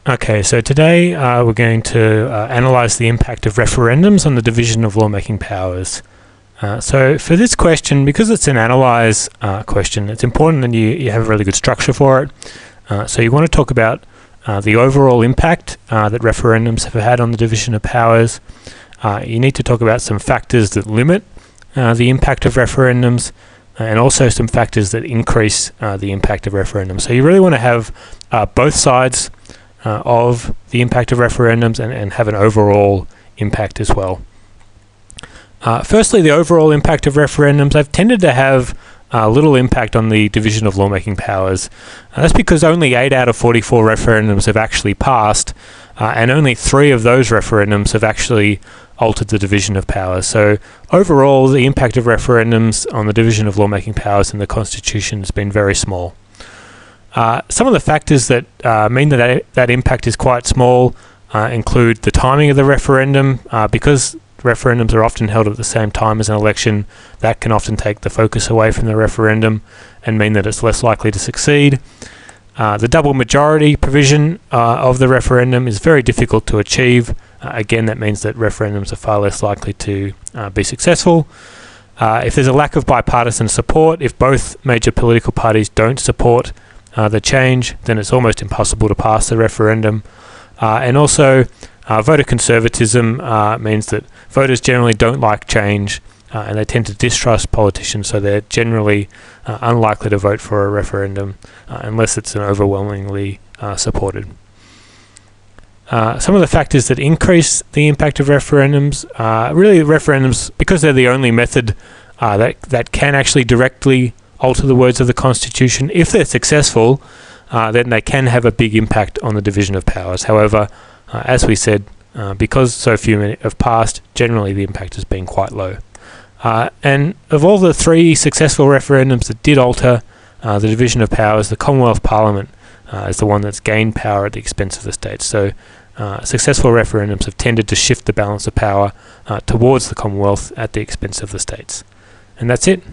Okay, so today we're going to analyse the impact of referendums on the division of lawmaking powers. So for this question, because it's an analyse question, it's important that you have a really good structure for it. So you want to talk about the overall impact that referendums have had on the division of powers. You need to talk about some factors that limit the impact of referendums, and also some factors that increase the impact of referendums. So you really want to have both sides of the impact of referendums and have an overall impact as well. Firstly, the overall impact of referendums have tended to have little impact on the division of lawmaking powers. That's because only 8 out of 44 referendums have actually passed, and only 3 of those referendums have actually altered the division of powers. So overall, the impact of referendums on the division of lawmaking powers in the Constitution has been very small. Some of the factors that mean that impact is quite small include the timing of the referendum. Because referendums are often held at the same time as an election, that can often take the focus away from the referendum and mean that it's less likely to succeed. The double majority provision of the referendum is very difficult to achieve. Again, that means that referendums are far less likely to be successful. If there's a lack of bipartisan support, if both major political parties don't support the change, then it's almost impossible to pass the referendum. And also, voter conservatism means that voters generally don't like change, and they tend to distrust politicians, so they're generally unlikely to vote for a referendum unless it's an overwhelmingly supported. Some of the factors that increase the impact of referendums, really referendums, because they're the only method that can actually directly alter the words of the Constitution. If they're successful, then they can have a big impact on the division of powers. However, as we said, because so few have passed, generally the impact has been quite low. And of all the 3 successful referendums that did alter the division of powers, the Commonwealth Parliament is the one that's gained power at the expense of the states. So successful referendums have tended to shift the balance of power towards the Commonwealth at the expense of the states. And that's it.